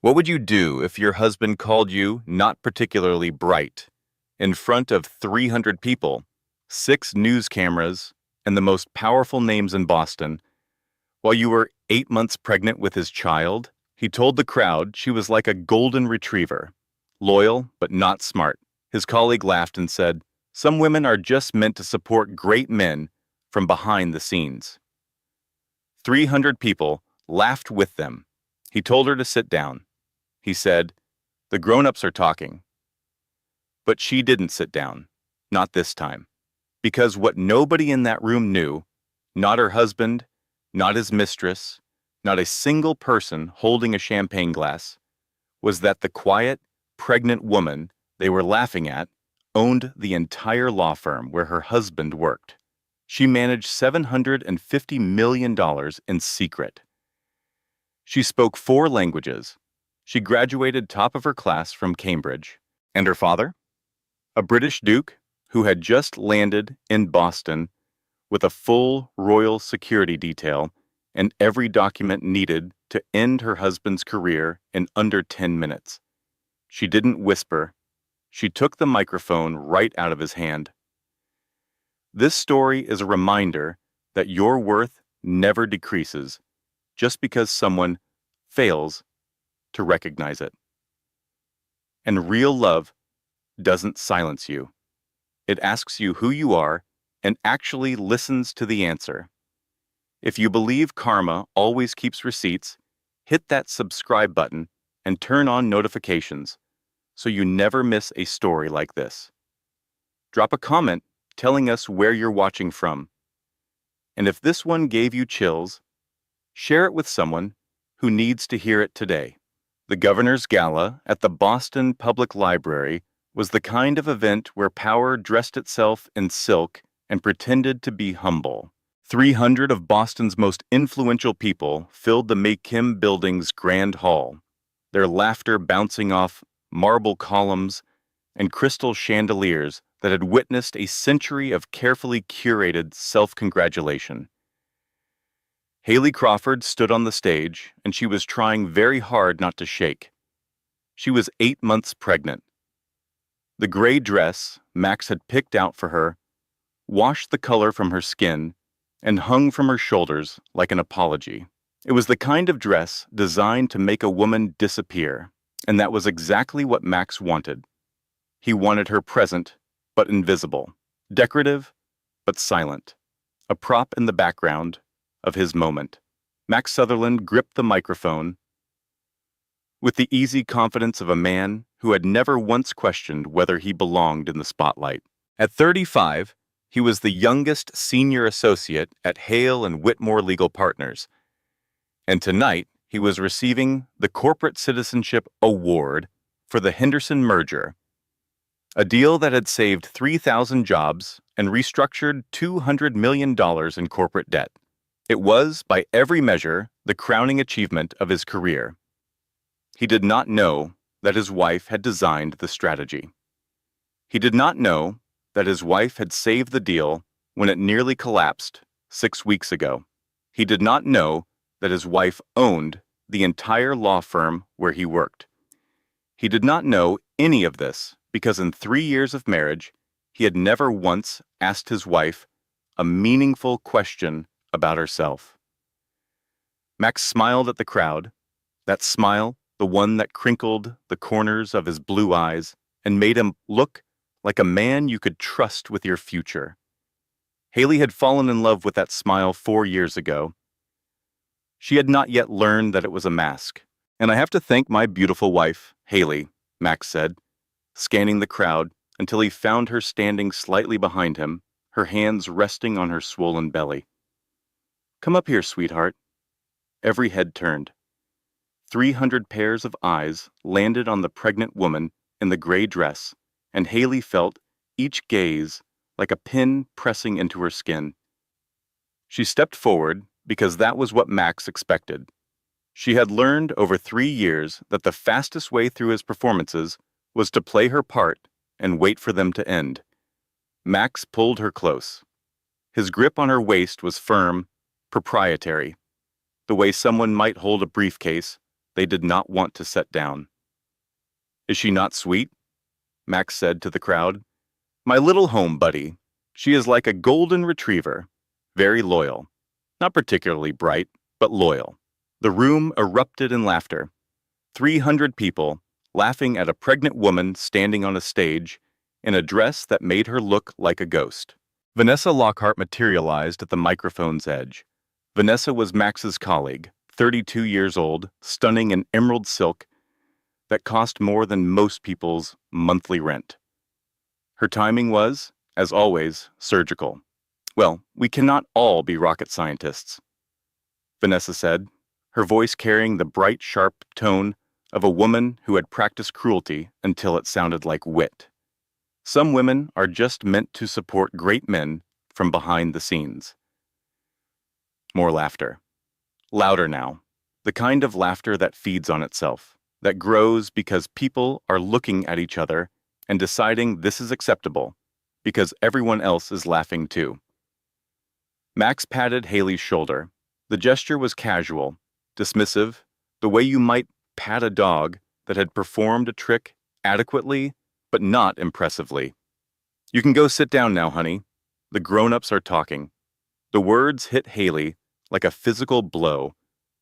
What would you do if your husband called you not particularly bright in front of 300 people, six news cameras, and the most powerful names in Boston? While you were 8 months pregnant with his child, he told the crowd she was like a golden retriever, loyal but not smart. His colleague laughed and said, "Some women are just meant to support great men from behind the scenes." 300 people laughed with them. He told her to sit down. He said, "The grown-ups are talking." But she didn't sit down. Not this time. Because what nobody in that room knew, not her husband, not his mistress, not a single person holding a champagne glass, was that the quiet, pregnant woman they were laughing at owned the entire law firm where her husband worked. She managed $750 million in secret. She spoke 4 languages. She graduated top of her class from Cambridge. And her father? A British duke who had just landed in Boston with a full royal security detail and every document needed to end her husband's career in under 10 minutes. She didn't whisper. She took the microphone right out of his hand. This story is a reminder that your worth never decreases just because someone fails to recognize it. And real love doesn't silence you. It asks you who you are and actually listens to the answer. If you believe karma always keeps receipts, hit that subscribe button and turn on notifications so you never miss a story like this. Drop a comment telling us where you're watching from. And if this one gave you chills, share it with someone who needs to hear it today. The Governor's Gala at the Boston Public Library was the kind of event where power dressed itself in silk and pretended to be humble. 300 of Boston's most influential people filled the McKim Building's Grand Hall, their laughter bouncing off marble columns and crystal chandeliers that had witnessed a century of carefully curated self-congratulation. Haley Crawford stood on the stage, and she was trying very hard not to shake. She was 8 months pregnant. The gray dress Max had picked out for her washed the color from her skin and hung from her shoulders like an apology. It was the kind of dress designed to make a woman disappear, and that was exactly what Max wanted. He wanted her present, but invisible, decorative, but silent, a prop in the background of his moment. Max Sutherland gripped the microphone with the easy confidence of a man who had never once questioned whether he belonged in the spotlight. At 35, he was the youngest senior associate at Hale and Whitmore Legal Partners, and tonight he was receiving the Corporate Citizenship Award for the Henderson merger, a deal that had saved 3,000 jobs and restructured $200 million in corporate debt. It was, by every measure, the crowning achievement of his career. He did not know that his wife had designed the strategy. He did not know that his wife had saved the deal when it nearly collapsed 6 weeks ago. He did not know that his wife owned the entire law firm where he worked. He did not know any of this because in 3 years of marriage, he had never once asked his wife a meaningful question about herself. Max smiled at the crowd, that smile, the one that crinkled the corners of his blue eyes and made him look like a man you could trust with your future. Haley had fallen in love with that smile 4 years ago. She had not yet learned that it was a mask. "And I have to thank my beautiful wife, Haley," Max said, scanning the crowd until he found her standing slightly behind him, her hands resting on her swollen belly. "Come up here, sweetheart." Every head turned. 300 pairs of eyes landed on the pregnant woman in the gray dress, and Haley felt each gaze like a pin pressing into her skin. She stepped forward because that was what Max expected. She had learned over 3 years that the fastest way through his performances was to play her part and wait for them to end. Max pulled her close. His grip on her waist was firm, proprietary, the way someone might hold a briefcase they did not want to set down. "Is she not sweet?" Max said to the crowd. "My little home buddy. She is like a golden retriever. Very loyal. Not particularly bright, but loyal." The room erupted in laughter. 300 people, laughing at a pregnant woman standing on a stage in a dress that made her look like a ghost. Vanessa Lockhart materialized at the microphone's edge. Vanessa was Max's colleague, 32 years old, stunning in emerald silk that cost more than most people's monthly rent. Her timing was, as always, surgical. "Well, we cannot all be rocket scientists," Vanessa said, her voice carrying the bright, sharp tone of a woman who had practiced cruelty until it sounded like wit. "Some women are just meant to support great men from behind the scenes." More laughter. Louder now. The kind of laughter that feeds on itself, that grows because people are looking at each other and deciding this is acceptable, because everyone else is laughing too. Max patted Haley's shoulder. The gesture was casual, dismissive, the way you might pat a dog that had performed a trick adequately, but not impressively. "You can go sit down now, honey. The grown-ups are talking." The words hit Haley like a physical blow,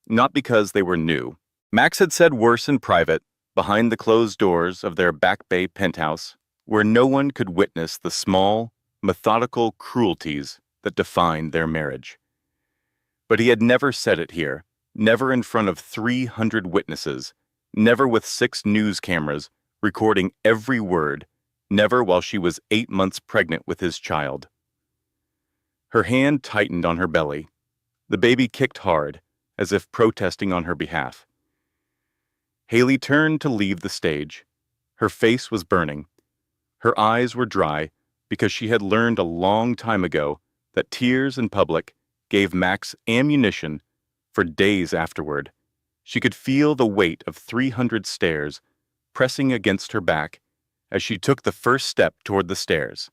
not because they were new. Max had said worse in private, behind the closed doors of their Back Bay penthouse, where no one could witness the small, methodical cruelties that defined their marriage. But he had never said it here, never in front of 300 witnesses, never with 6 news cameras recording every word, never while she was 8 months pregnant with his child. Her hand tightened on her belly. The baby kicked hard, as if protesting on her behalf. Haley turned to leave the stage. Her face was burning. Her eyes were dry because she had learned a long time ago that tears in public gave Max ammunition for days afterward. She could feel the weight of 300 stares pressing against her back as she took the first step toward the stairs.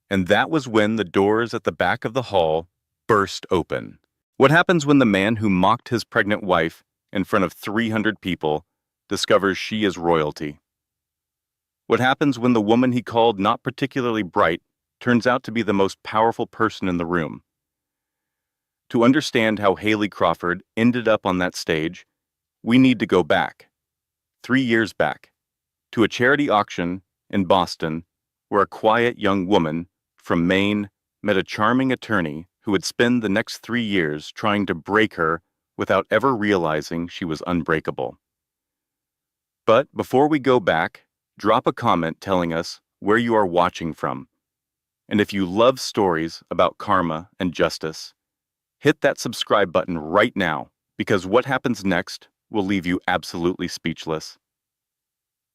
And that was when the doors at the back of the hall burst open. What happens when the man who mocked his pregnant wife in front of 300 people discovers she is royalty? What happens when the woman he called not particularly bright turns out to be the most powerful person in the room? To understand how Haley Crawford ended up on that stage, we need to go back, 3 years back, to a charity auction in Boston where a quiet young woman from Maine met a charming attorney who would spend the next 3 years trying to break her without ever realizing she was unbreakable. But before we go back, drop a comment telling us where you are watching from. And if you love stories about karma and justice, hit that subscribe button right now, because what happens next will leave you absolutely speechless.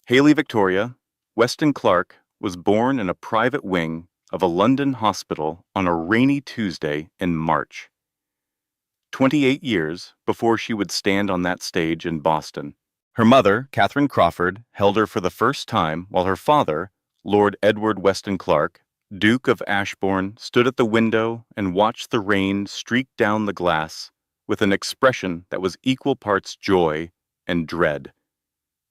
Haley Victoria Weston Clark was born in a private wing of a London hospital on a rainy Tuesday in March, 28 years before she would stand on that stage in Boston. Her mother, Catherine Crawford, held her for the first time while her father, Lord Edward Weston Clark, Duke of Ashbourne, stood at the window and watched the rain streak down the glass with an expression that was equal parts joy and dread.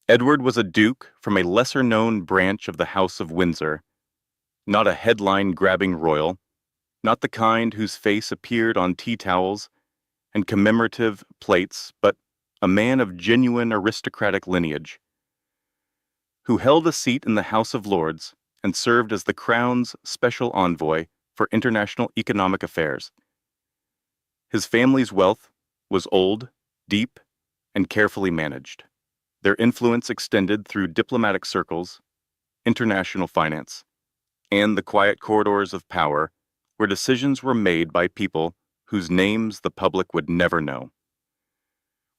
Edward was a duke from a lesser-known branch of the House of Windsor, not a headline-grabbing royal, not the kind whose face appeared on tea towels and commemorative plates, but a man of genuine aristocratic lineage, who held a seat in the House of Lords and served as the Crown's special envoy for international economic affairs. His family's wealth was old, deep, and carefully managed. Their influence extended through diplomatic circles, international finance, and the quiet corridors of power where decisions were made by people whose names the public would never know.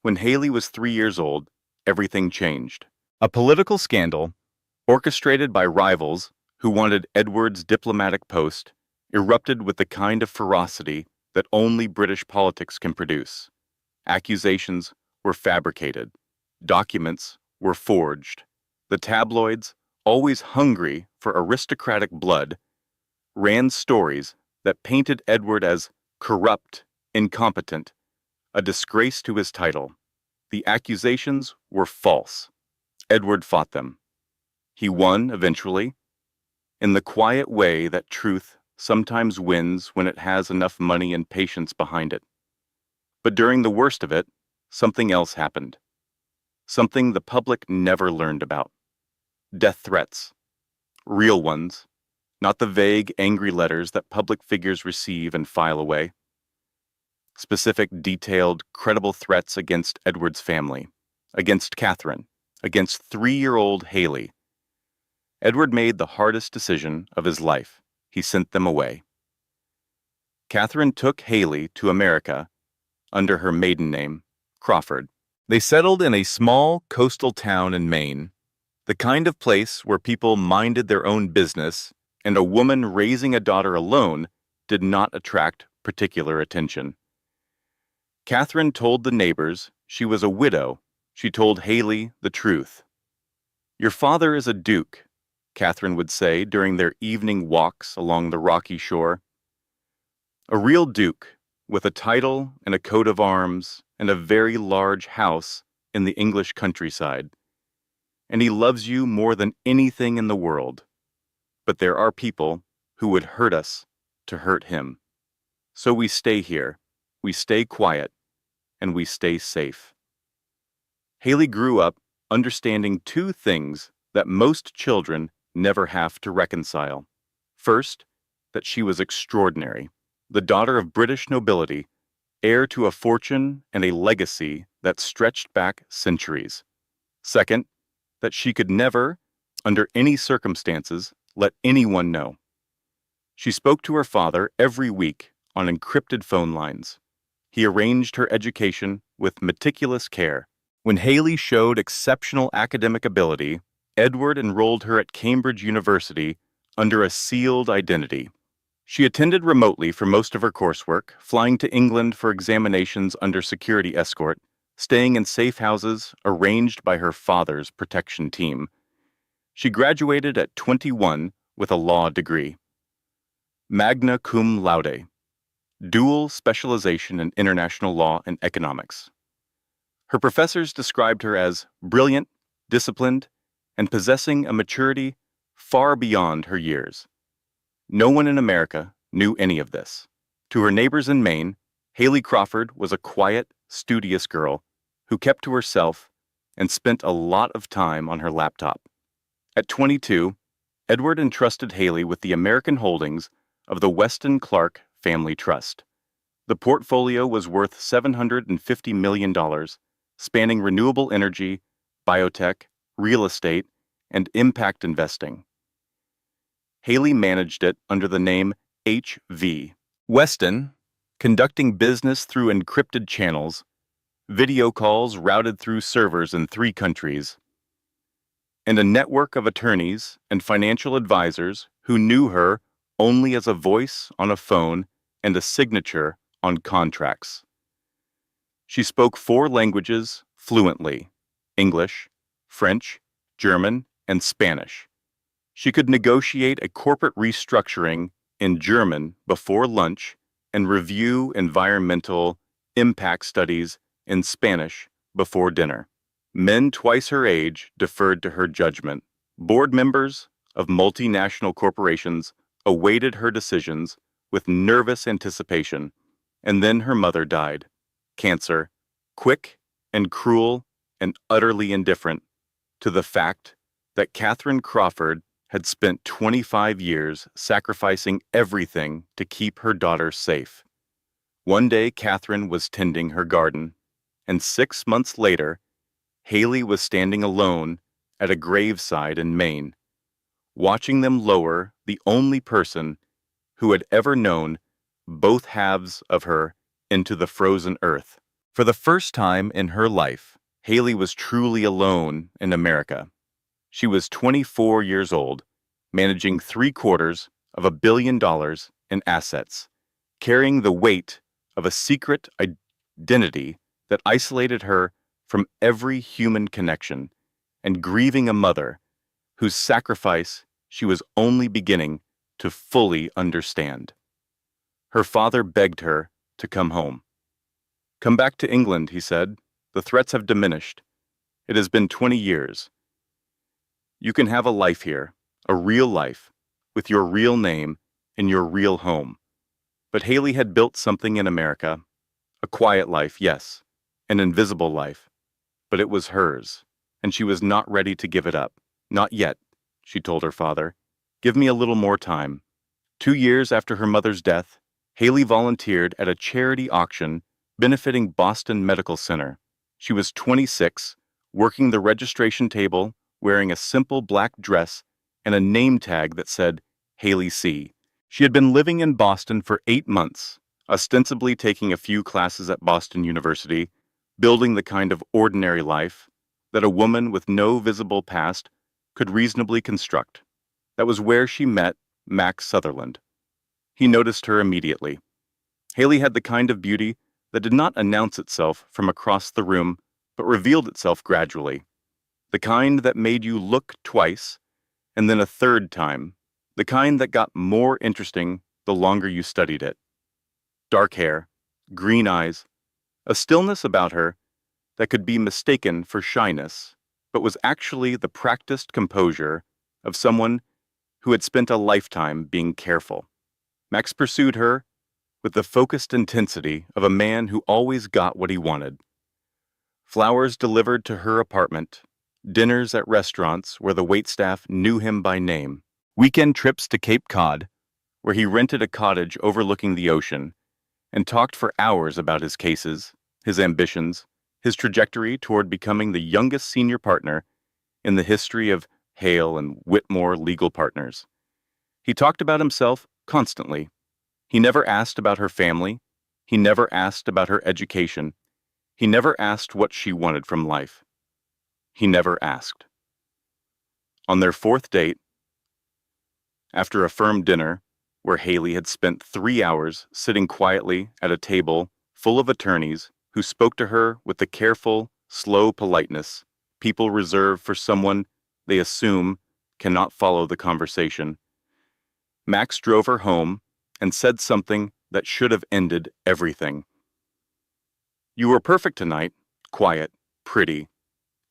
When Haley was 3 years old, everything changed. A political scandal, orchestrated by rivals who wanted Edward's diplomatic post, erupted with the kind of ferocity that only British politics can produce. Accusations were fabricated. Documents were forged. The tabloids, always hungry for aristocratic blood, ran stories that painted Edward as corrupt, incompetent, a disgrace to his title. The accusations were false. Edward fought them. He won eventually, in the quiet way that truth sometimes wins when it has enough money and patience behind it. But during the worst of it, something else happened. Something the public never learned about. Death threats. Real ones, not the vague, angry letters that public figures receive and file away. Specific, detailed, credible threats against Edward's family, against Catherine, against 3-year-old Haley. Edward made the hardest decision of his life. He sent them away. Catherine took Haley to America under her maiden name, Crawford. They settled in a small coastal town in Maine, the kind of place where people minded their own business and a woman raising a daughter alone did not attract particular attention. Catherine told the neighbors she was a widow. She told Haley the truth. "Your father is a duke," Catherine would say during their evening walks along the rocky shore. "A real duke, with a title and a coat of arms and a very large house in the English countryside. And he loves you more than anything in the world. But there are people who would hurt us to hurt him. So we stay here, we stay quiet, and we stay safe." Haley grew up understanding two things that most children never have to reconcile. First, that she was extraordinary, the daughter of British nobility, heir to a fortune and a legacy that stretched back centuries. Second, that she could never, under any circumstances, let anyone know. She spoke to her father every week on encrypted phone lines. He arranged her education with meticulous care. When Haley showed exceptional academic ability, Edward enrolled her at Cambridge University under a sealed identity. She attended remotely for most of her coursework, flying to England for examinations under security escort, staying in safe houses arranged by her father's protection team. She graduated at 21 with a law degree. Magna cum laude, dual specialization in international law and economics. Her professors described her as brilliant, disciplined, and possessing a maturity far beyond her years. No one in America knew any of this. To her neighbors in Maine, Haley Crawford was a quiet, studious girl who kept to herself and spent a lot of time on her laptop. At 22, Edward entrusted Haley with the American holdings of the Weston Clark Family Trust. The portfolio was worth $750 million, spanning renewable energy, biotech, real estate, and impact investing. Haley managed it under the name HV. Weston, conducting business through encrypted channels, video calls routed through servers in 3 countries, and a network of attorneys and financial advisors who knew her only as a voice on a phone and a signature on contracts. She spoke 4 languages fluently: English, French, German, and Spanish. She could negotiate a corporate restructuring in German before lunch and review environmental impact studies in Spanish before dinner. Men twice her age deferred to her judgment. Board members of multinational corporations awaited her decisions with nervous anticipation, and then her mother died. Cancer, quick and cruel and utterly indifferent to the fact that Catherine Crawford had spent 25 years sacrificing everything to keep her daughter safe. One day, Catherine was tending her garden, and 6 months later, Haley was standing alone at a graveside in Maine, watching them lower the only person who had ever known both halves of her into the frozen earth. For the first time in her life, Haley was truly alone in America. She was 24 years old, managing $750 million in assets, carrying the weight of a secret identity that isolated her from every human connection, and grieving a mother whose sacrifice she was only beginning to fully understand. Her father begged her to come home. "Come back to England," he said. The threats have diminished. It has been 20 years. You can have a life here, a real life, with your real name in your real home. But Haley had built something in America. A quiet life, yes. An invisible life. But it was hers, and she was not ready to give it up. Not yet, she told her father. Give me a little more time. 2 years after her mother's death, Haley volunteered at a charity auction benefiting Boston Medical Center. She was 26, working the registration table, wearing a simple black dress and a name tag that said Haley C. She had been living in Boston for 8 months, ostensibly taking a few classes at Boston University, building the kind of ordinary life that a woman with no visible past could reasonably construct. That was where she met Max Sutherland. He noticed her immediately. Haley had the kind of beauty that did not announce itself from across the room, but revealed itself gradually. The kind that made you look twice, and then a third time. The kind that got more interesting the longer you studied it. Dark hair, green eyes, a stillness about her that could be mistaken for shyness, but was actually the practiced composure of someone who had spent a lifetime being careful. Max pursued her with the focused intensity of a man who always got what he wanted. Flowers delivered to her apartment, dinners at restaurants where the waitstaff knew him by name, weekend trips to Cape Cod, where he rented a cottage overlooking the ocean, and talked for hours about his cases, his ambitions, his trajectory toward becoming the youngest senior partner in the history of Hale and Whitmore legal partners. He talked about himself constantly. He never asked about her family. He never asked about her education. He never asked what she wanted from life. He never asked. On their fourth date, after a firm dinner, where Haley had spent 3 hours sitting quietly at a table full of attorneys who spoke to her with the careful, slow politeness people reserve for someone they assume cannot follow the conversation, Max drove her home and said something that should have ended everything. You were perfect tonight, quiet, pretty,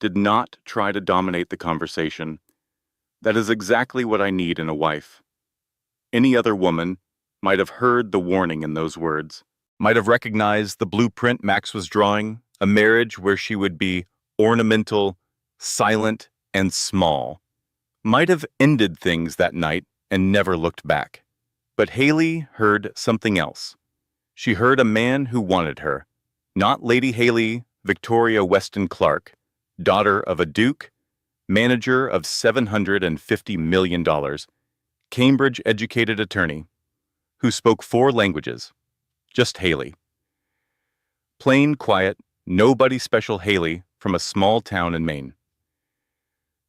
did not try to dominate the conversation. That is exactly what I need in a wife. Any other woman might have heard the warning in those words, might have recognized the blueprint Max was drawing, a marriage where she would be ornamental, silent, and small, might have ended things that night and never looked back. But Haley heard something else. She heard a man who wanted her, not Lady Haley Victoria Weston Clark, daughter of a duke, manager of $750 million, Cambridge-educated attorney, who spoke 4 languages, just Haley. Plain, quiet, nobody special Haley from a small town in Maine.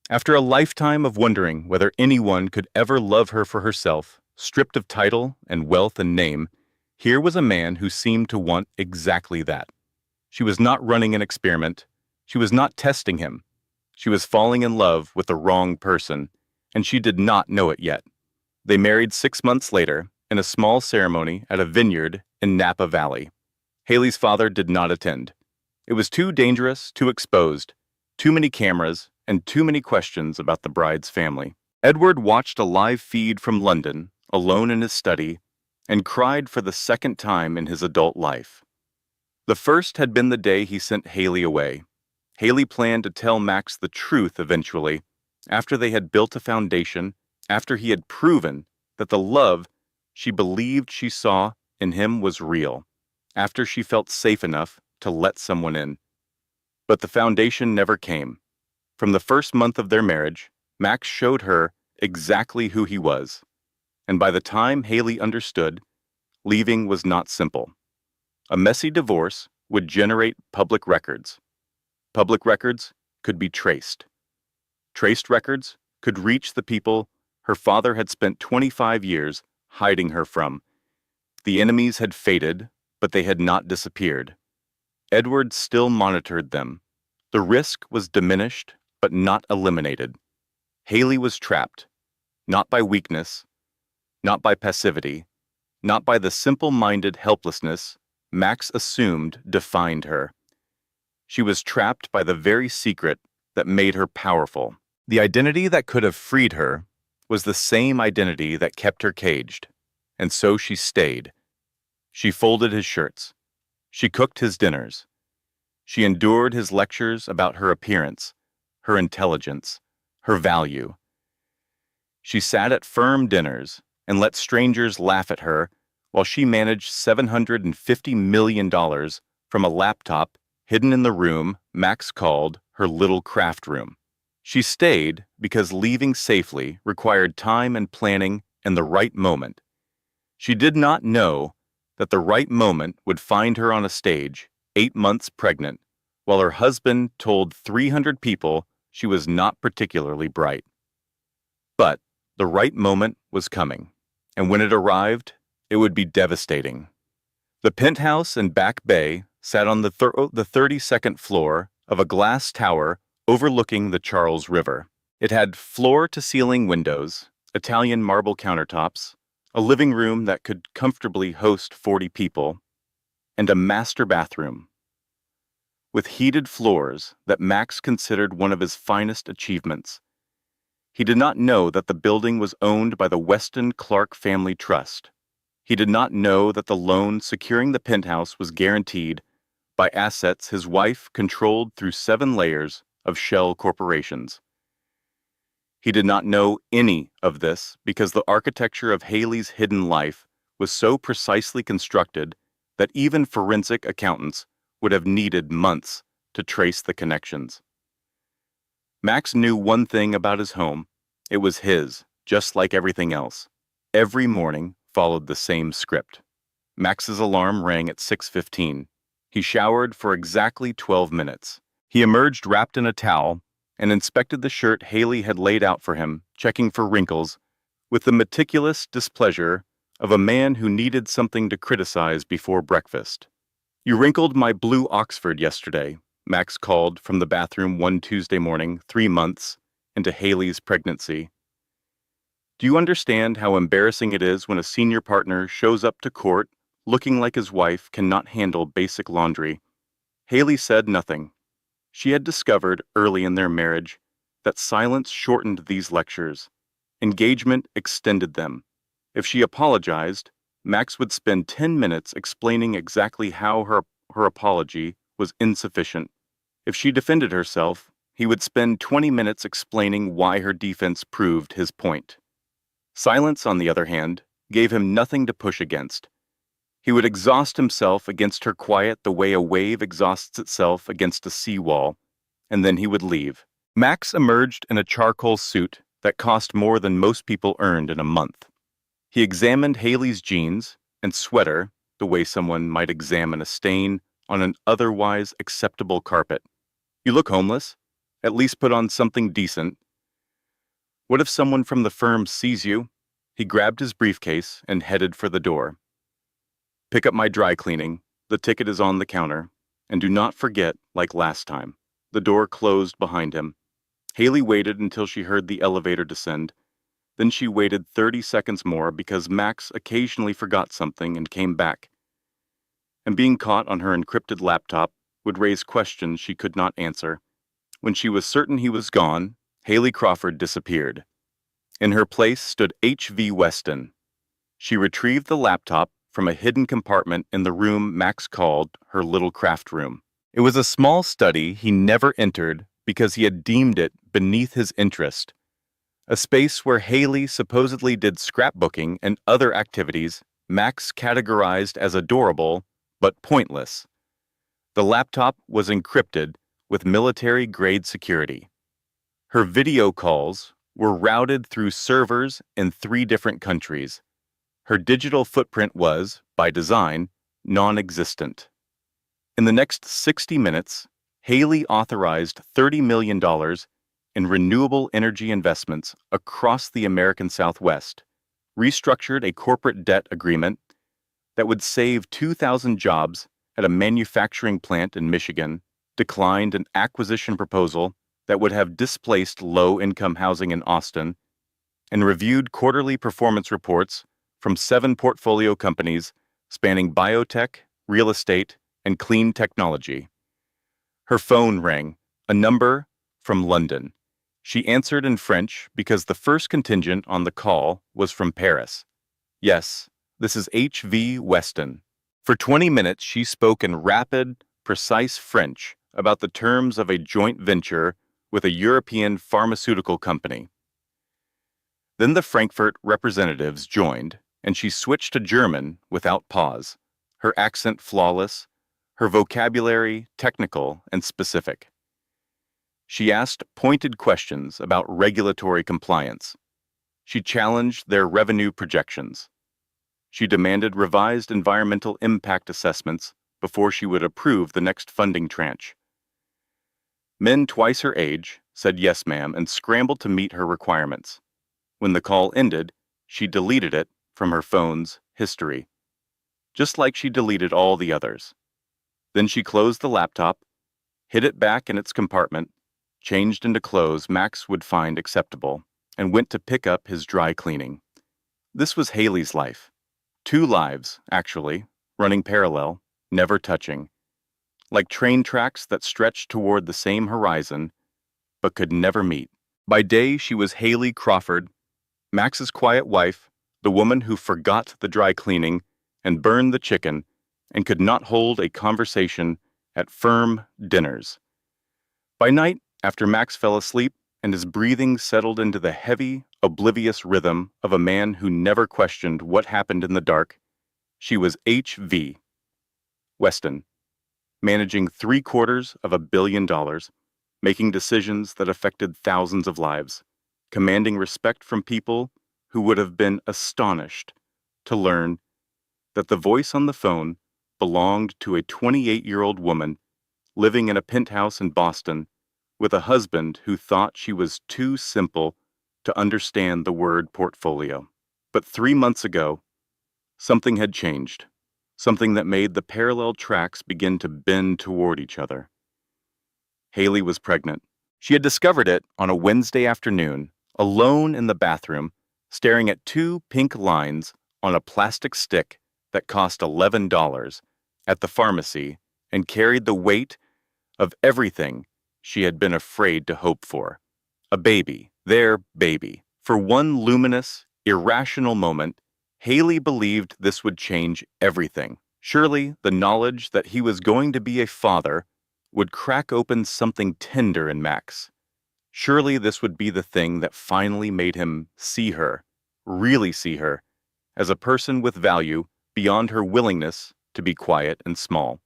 After a lifetime of wondering whether anyone could ever love her for herself, stripped of title and wealth and name, here was a man who seemed to want exactly that. She was not running an experiment. She was not testing him. She was falling in love with the wrong person, and she did not know it yet. They married 6 months later in a small ceremony at a vineyard in Napa Valley. Haley's father did not attend. It was too dangerous, too exposed, too many cameras, and too many questions about the bride's family. Edward watched a live feed from London, alone in his study, and cried for the second time in his adult life. The first had been the day he sent Haley away. Haley planned to tell Max the truth eventually, after they had built a foundation, after he had proven that the love she believed she saw in him was real, after she felt safe enough to let someone in. But the foundation never came. From the first month of their marriage, Max showed her exactly who he was. And by the time Haley understood, leaving was not simple. A messy divorce would generate public records. Public records could be traced. Traced records could reach the people her father had spent 25 years hiding her from. The enemies had faded, but they had not disappeared. Edward still monitored them. The risk was diminished, but not eliminated. Haley was trapped, not by weakness, not by passivity, not by the simple-minded helplessness Max assumed defined her. She was trapped by the very secret that made her powerful. The identity that could have freed her was the same identity that kept her caged, and so she stayed. She folded his shirts. She cooked his dinners. She endured his lectures about her appearance, her intelligence, her value. She sat at firm dinners and let strangers laugh at her while she managed $750 million from a laptop hidden in the room Max called her little craft room. She stayed because leaving safely required time and planning and the right moment. She did not know that the right moment would find her on a stage, 8 months pregnant, while her husband told 300 people she was not particularly bright. But the right moment was coming, and when it arrived, it would be devastating. The penthouse in Back Bay sat on the 32nd floor of a glass tower overlooking the Charles River. It had floor-to-ceiling windows, Italian marble countertops, a living room that could comfortably host 40 people, and a master bathroom with heated floors that Max considered one of his finest achievements. He did not know that the building was owned by the Weston Clark Family Trust. He did not know that the loan securing the penthouse was guaranteed by assets his wife controlled through 7 layers of shell corporations. He did not know any of this because the architecture of Haley's hidden life was so precisely constructed that even forensic accountants would have needed months to trace the connections. Max knew one thing about his home. It was his, just like everything else. Every morning followed the same script. Max's alarm rang at 6:15. He showered for exactly 12 minutes. He emerged wrapped in a towel and inspected the shirt Haley had laid out for him, checking for wrinkles, with the meticulous displeasure of a man who needed something to criticize before breakfast. "You wrinkled my blue Oxford yesterday," Max called from the bathroom one Tuesday morning, 3 months into Haley's pregnancy. "Do you understand how embarrassing it is when a senior partner shows up to court looking like his wife cannot handle basic laundry?" Haley said nothing. She had discovered early in their marriage that silence shortened these lectures. Engagement extended them. If she apologized, Max would spend 10 minutes explaining exactly how her apology was insufficient. If she defended herself, he would spend 20 minutes explaining why her defense proved his point. Silence, on the other hand, gave him nothing to push against. He would exhaust himself against her quiet the way a wave exhausts itself against a seawall, and then he would leave. Max emerged in a charcoal suit that cost more than most people earned in a month. He examined Haley's jeans and sweater the way someone might examine a stain on an otherwise acceptable carpet. "You look homeless. At least put on something decent." "What if someone from the firm sees you?" He grabbed his briefcase and headed for the door. "Pick up my dry cleaning. The ticket is on the counter. And do not forget, like last time." The door closed behind him. Haley waited until she heard the elevator descend. Then she waited 30 seconds more because Max occasionally forgot something and came back. And being caught on her encrypted laptop would raise questions she could not answer. When she was certain he was gone, Haley Crawford disappeared. In her place stood H.V. Weston. She retrieved the laptop from a hidden compartment in the room Max called her little craft room. It was a small study he never entered because he had deemed it beneath his interest. A space where Haley supposedly did scrapbooking and other activities Max categorized as adorable but pointless. The laptop was encrypted with military-grade security. Her video calls were routed through servers in 3 different countries. Her digital footprint was, by design, non-existent. In the next 60 minutes, Haley authorized $30 million in renewable energy investments across the American Southwest, restructured a corporate debt agreement that would save 2,000 jobs at a manufacturing plant in Michigan, declined an acquisition proposal that would have displaced low-income housing in Austin, and reviewed quarterly performance reports from 7 portfolio companies spanning biotech, real estate, and clean technology. Her phone rang, a number from London. She answered in French because the first contingent on the call was from Paris. Yes, this is H.V. Weston. For 20 minutes, she spoke in rapid, precise French about the terms of a joint venture with a European pharmaceutical company. Then the Frankfurt representatives joined, and she switched to German without pause, her accent flawless, her vocabulary technical and specific. She asked pointed questions about regulatory compliance. She challenged their revenue projections. She demanded revised environmental impact assessments before she would approve the next funding tranche. Men twice her age said yes, ma'am, and scrambled to meet her requirements. When the call ended, she deleted it from her phone's history, just like she deleted all the others. Then she closed the laptop, hid it back in its compartment, changed into clothes Max would find acceptable, and went to pick up his dry cleaning. This was Haley's life. Two lives, actually, running parallel, never touching, like train tracks that stretched toward the same horizon, but could never meet. By day, she was Haley Crawford, Max's quiet wife, the woman who forgot the dry cleaning and burned the chicken and could not hold a conversation at firm dinners. By night, after Max fell asleep and his breathing settled into the heavy, oblivious rhythm of a man who never questioned what happened in the dark, she was H.V. Weston, managing $750 million, making decisions that affected thousands of lives, commanding respect from people who would have been astonished to learn that the voice on the phone belonged to a 28-year-old woman living in a penthouse in Boston with a husband who thought she was too simple to understand the word portfolio. But 3 months ago, something had changed, something that made the parallel tracks begin to bend toward each other. Haley was pregnant. She had discovered it on a Wednesday afternoon, alone in the bathroom, staring at two pink lines on a plastic stick that cost $11 at the pharmacy and carried the weight of everything she had been afraid to hope for. A baby, their baby. For one luminous, irrational moment, Haley believed this would change everything. Surely the knowledge that he was going to be a father would crack open something tender in Max. Surely this would be the thing that finally made him see her, really see her, as a person with value beyond her willingness to be quiet and small.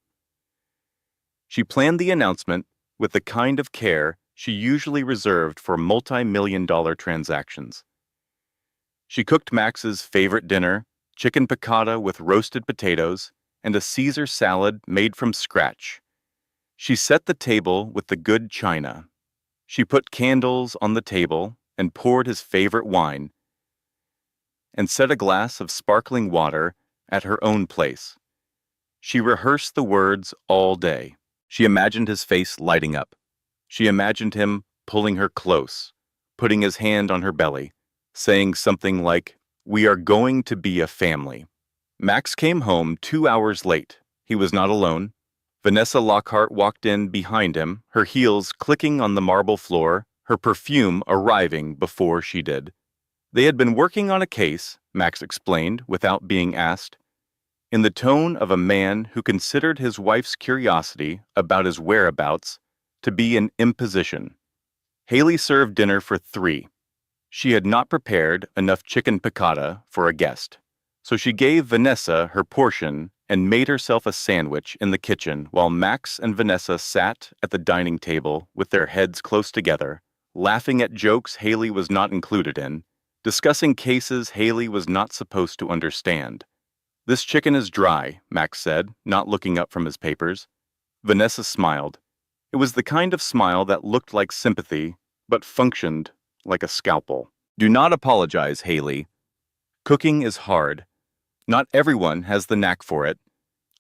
She planned the announcement with the kind of care she usually reserved for multi-million-dollar transactions. She cooked Max's favorite dinner, chicken piccata with roasted potatoes, and a Caesar salad made from scratch. She set the table with the good china. She put candles on the table and poured his favorite wine, and set a glass of sparkling water at her own place. She rehearsed the words all day. She imagined his face lighting up. She imagined him pulling her close, putting his hand on her belly, saying something like, "We are going to be a family." Max came home 2 hours late. He was not alone. Vanessa Lockhart walked in behind him, her heels clicking on the marble floor, her perfume arriving before she did. They had been working on a case, Max explained without being asked, in the tone of a man who considered his wife's curiosity about his whereabouts to be an imposition. Haley served dinner for 3. She had not prepared enough chicken piccata for a guest, so she gave Vanessa her portion and made herself a sandwich in the kitchen while Max and Vanessa sat at the dining table with their heads close together, laughing at jokes Haley was not included in, discussing cases Haley was not supposed to understand. "This chicken is dry," Max said, not looking up from his papers. Vanessa smiled. It was the kind of smile that looked like sympathy, but functioned like a scalpel. "Do not apologize, Haley. Cooking is hard. Not everyone has the knack for it.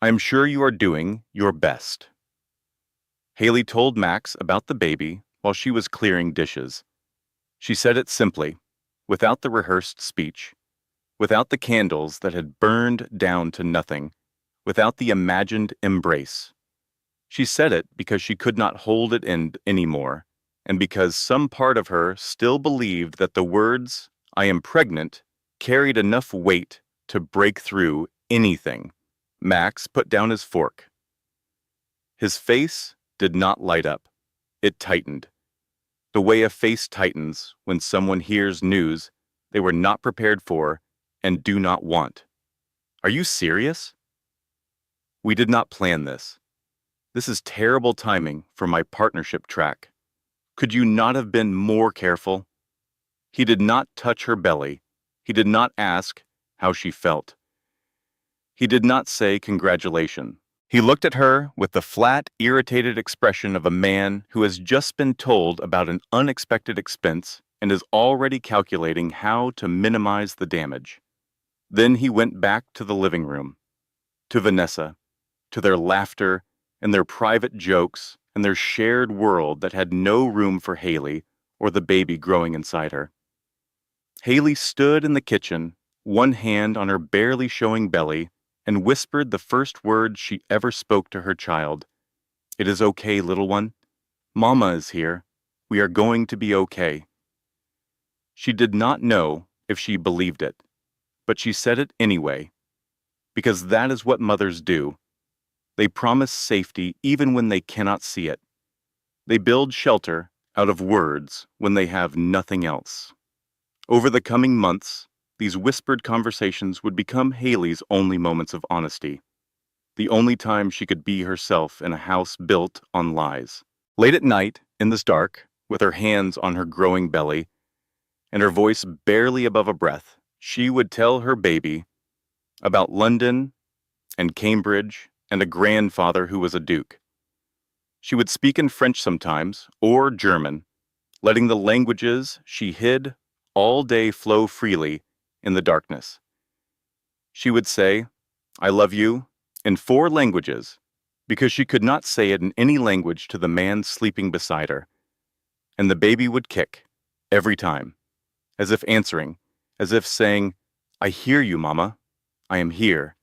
I am sure you are doing your best." Haley told Max about the baby while she was clearing dishes. She said it simply, without the rehearsed speech, without the candles that had burned down to nothing, without the imagined embrace. She said it because she could not hold it in anymore, and because some part of her still believed that the words, "I am pregnant," carried enough weight to break through anything. Max put down his fork. His face did not light up. It tightened. The way a face tightens when someone hears news they were not prepared for and do not want. Are you serious? We did not plan this. This is terrible timing for my partnership track. Could you not have been more careful? He did not touch her belly. He did not ask how she felt. He did not say congratulations. He looked at her with the flat, irritated expression of a man who has just been told about an unexpected expense and is already calculating how to minimize the damage. Then he went back to the living room, to Vanessa, to their laughter and their private jokes and their shared world that had no room for Haley or the baby growing inside her. Haley stood in the kitchen, one hand on her barely showing belly, and whispered the first words she ever spoke to her child. "It is okay, little one. Mama is here. We are going to be okay." She did not know if she believed it, but she said it anyway, because that is what mothers do. They promise safety even when they cannot see it. They build shelter out of words when they have nothing else. Over the coming months, these whispered conversations would become Haley's only moments of honesty, the only time she could be herself in a house built on lies. Late at night, in the dark, with her hands on her growing belly, and her voice barely above a breath, she would tell her baby about London and Cambridge and a grandfather who was a duke. She would speak in French sometimes, or German, letting the languages she hid all day flow freely in the darkness. She would say, "I love you," in 4 languages, because she could not say it in any language to the man sleeping beside her. And the baby would kick, every time, as if answering, as if saying, "I hear you, Mama. I am here."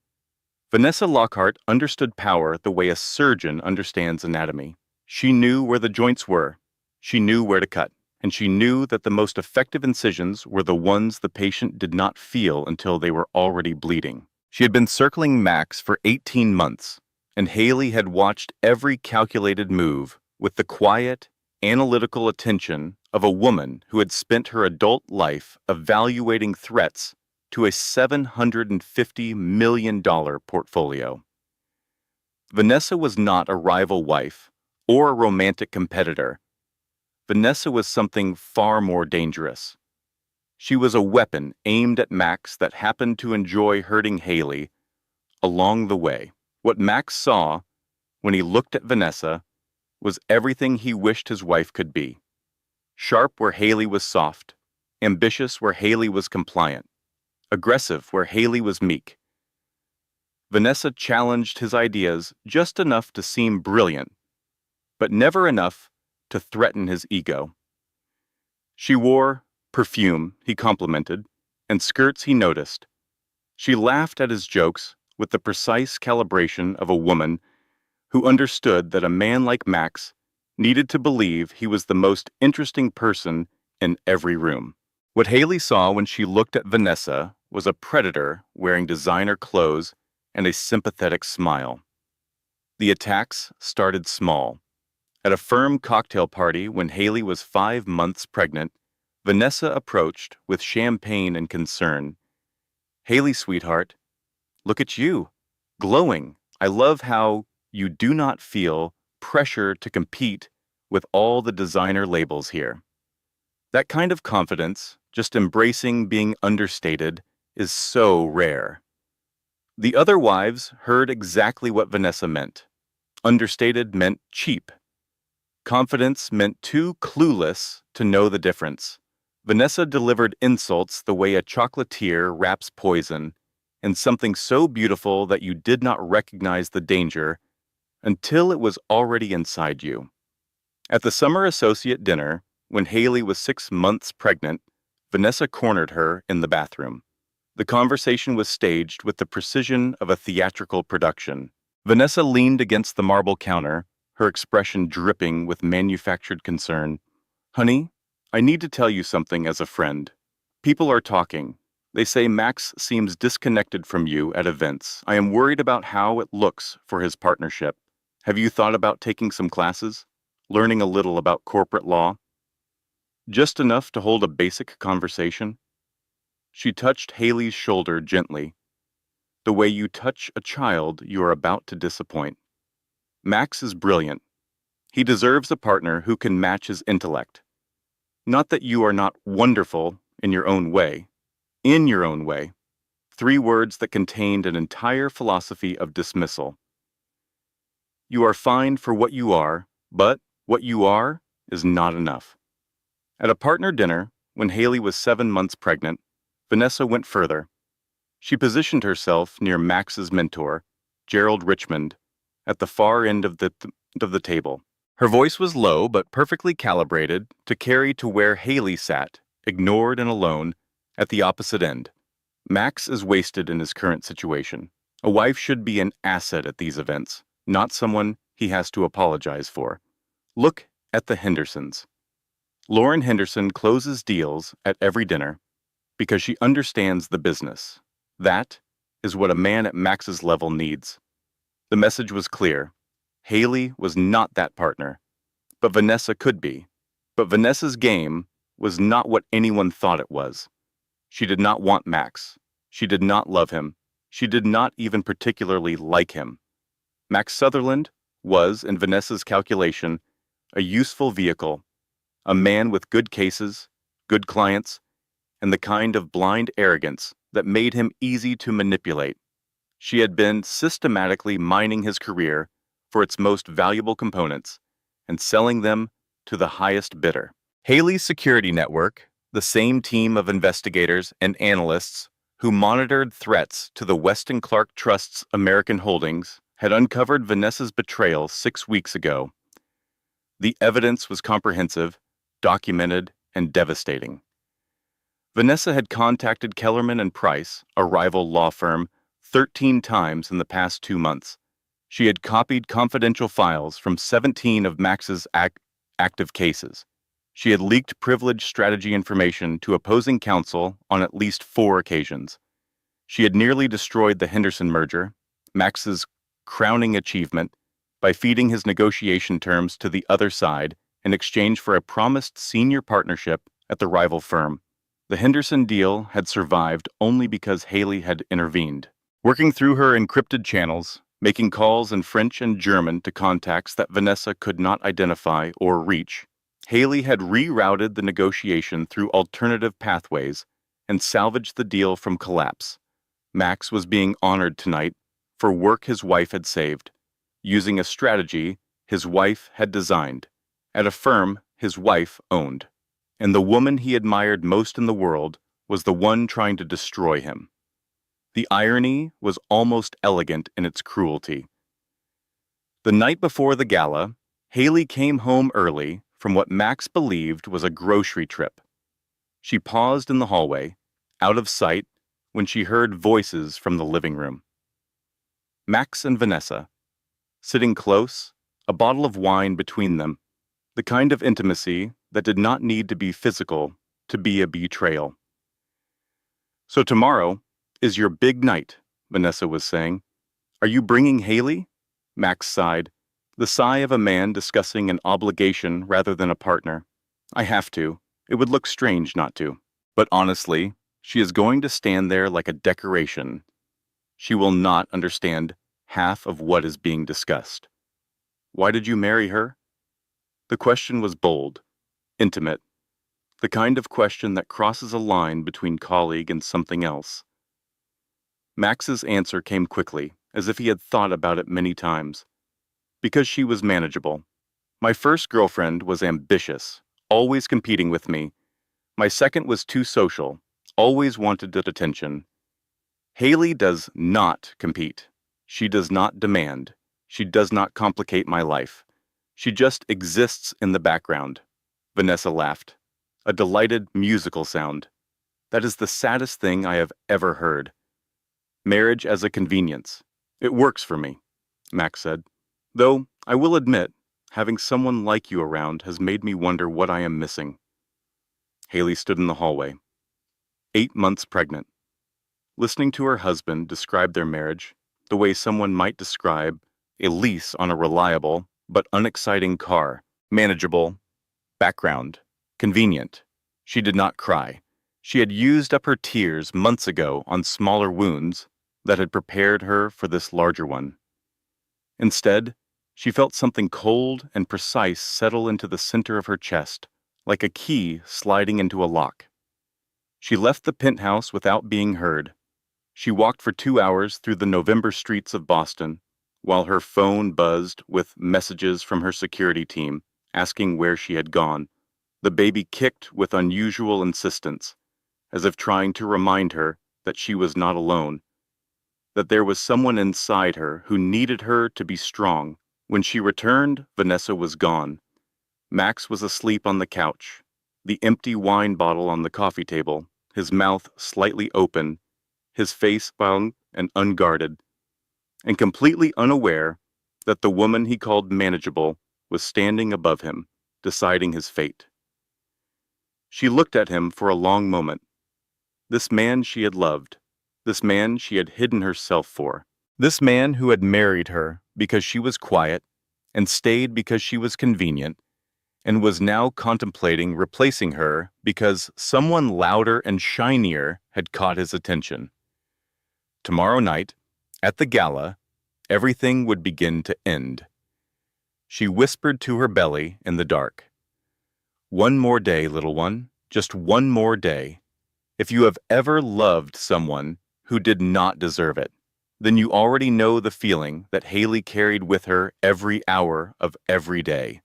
Vanessa Lockhart understood power the way a surgeon understands anatomy. She knew where the joints were. She knew where to cut. And she knew that the most effective incisions were the ones the patient did not feel until they were already bleeding. She had been circling Max for 18 months, and Haley had watched every calculated move with the quiet, analytical attention of a woman who had spent her adult life evaluating threats to a $750 million portfolio. Vanessa was not a rival wife or a romantic competitor. Vanessa was something far more dangerous. She was a weapon aimed at Max that happened to enjoy hurting Haley along the way. What Max saw when he looked at Vanessa was everything he wished his wife could be. Sharp where Haley was soft, ambitious where Haley was compliant, aggressive where Haley was meek. Vanessa challenged his ideas just enough to seem brilliant, but never enough to threaten his ego. She wore perfume he complimented and skirts he noticed. She laughed at his jokes with the precise calibration of a woman who understood that a man like Max needed to believe he was the most interesting person in every room. What Haley saw when she looked at Vanessa was a predator wearing designer clothes and a sympathetic smile. The attacks started small. At a firm cocktail party when Haley was 5 months pregnant, Vanessa approached with champagne and concern. "Haley, sweetheart, look at you, glowing. I love how you do not feel pressure to compete with all the designer labels here." That kind of confidence, just embracing being understated, is so rare. The other wives heard exactly what Vanessa meant. Understated meant cheap. Confidence meant too clueless to know the difference. Vanessa delivered insults the way a chocolatier wraps poison, and something so beautiful that you did not recognize the danger until it was already inside you. At the summer associate dinner, when Haley was 6 months pregnant, Vanessa cornered her in the bathroom. The conversation was staged with the precision of a theatrical production. Vanessa leaned against the marble counter, her expression dripping with manufactured concern. "Honey, I need to tell you something as a friend. People are talking. They say Max seems disconnected from you at events. I am worried about how it looks for his partnership. Have you thought about taking some classes? Learning a little about corporate law? Just enough to hold a basic conversation?" She touched Haley's shoulder gently, the way you touch a child you are about to disappoint. "Max is brilliant. He deserves a partner who can match his intellect. Not that you are not wonderful in your own way. In your own way." Three words that contained an entire philosophy of dismissal. You are fine for what you are, but what you are is not enough. At a partner dinner, when Haley was 7 months pregnant, Vanessa went further. She positioned herself near Max's mentor, Gerald Richmond, at the far end of the table. Her voice was low but perfectly calibrated to carry to where Haley sat, ignored and alone, at the opposite end. Max is wasted in his current situation. A wife should be an asset at these events, not someone he has to apologize for. Look at the Hendersons. Lauren Henderson closes deals at every dinner because she understands the business. That is what a man at Max's level needs. The message was clear. Haley was not that partner, but Vanessa could be. But Vanessa's game was not what anyone thought it was. She did not want Max. She did not love him. She did not even particularly like him. Max Sutherland was, in Vanessa's calculation, a useful vehicle, a man with good cases, good clients, and the kind of blind arrogance that made him easy to manipulate. She had been systematically mining his career for its most valuable components and selling them to the highest bidder. Haley's security network, the same team of investigators and analysts who monitored threats to the Weston Clark Trust's American holdings, had uncovered Vanessa's betrayal 6 weeks ago. The evidence was comprehensive, documented, and devastating. Vanessa had contacted Kellerman and Price, a rival law firm, 13 times in the past 2 months. She had copied confidential files from 17 of Max's active cases. She had leaked privileged strategy information to opposing counsel on at least 4 occasions. She had nearly destroyed the Henderson merger, Max's crowning achievement, by feeding his negotiation terms to the other side in exchange for a promised senior partnership at the rival firm. The Henderson deal had survived only because Haley had intervened. Working through her encrypted channels, making calls in French and German to contacts that Vanessa could not identify or reach, Haley had rerouted the negotiation through alternative pathways and salvaged the deal from collapse. Max was being honored tonight for work his wife had saved, using a strategy his wife had designed, at a firm his wife owned. And the woman he admired most in the world was the one trying to destroy him. The irony was almost elegant in its cruelty. The night before the gala, Haley came home early from what Max believed was a grocery trip. She paused in the hallway, out of sight, when she heard voices from the living room. Max and Vanessa, sitting close, a bottle of wine between them, the kind of intimacy that did not need to be physical to be a betrayal. "So tomorrow is your big night," Vanessa was saying. "Are you bringing Haley?" Max sighed, the sigh of a man discussing an obligation rather than a partner. "I have to. It would look strange not to. But honestly, she is going to stand there like a decoration. She will not understand half of what is being discussed." "Why did you marry her?" The question was bold, intimate, the kind of question that crosses a line between colleague and something else. Max's answer came quickly, as if he had thought about it many times. "Because she was manageable. My first girlfriend was ambitious, always competing with me. My second was too social, always wanted attention. Haley does not compete. She does not demand. She does not complicate my life. She just exists in the background." Vanessa laughed, a delighted musical sound. "That is the saddest thing I have ever heard. Marriage as a convenience. It works for me," Max said. "Though, I will admit, Having someone like you around has made me wonder what I am missing. Haley stood in the hallway, 8 months pregnant, listening to her husband describe their marriage the way someone might describe a lease on a reliable but unexciting car. Manageable, background, convenient. She did not cry. She had used up her tears months ago on smaller wounds that had prepared her for this larger one. Instead, she felt something cold and precise settle into the center of her chest, like a key sliding into a lock. She left the penthouse without being heard. She walked for 2 hours through the November streets of Boston, while her phone buzzed with messages from her security team asking where she had gone. The baby kicked with unusual insistence, as if trying to remind her that she was not alone, that there was someone inside her who needed her to be strong. When she returned, Vanessa was gone. Max was asleep on the couch, the empty wine bottle on the coffee table, his mouth slightly open, his face bound and unguarded, and completely unaware that the woman he called manageable was standing above him, deciding his fate. She looked at him for a long moment. This man she had loved, this man she had hidden herself for, this man who had married her because she was quiet and stayed because she was convenient, and was now contemplating replacing her because someone louder and shinier had caught his attention. Tomorrow night, at the gala, everything would begin to end. She whispered to her belly in the dark, "One more day, little one, just one more day. If you have ever loved someone who did not deserve it, then you already know the feeling that Haley carried with her every hour of every day.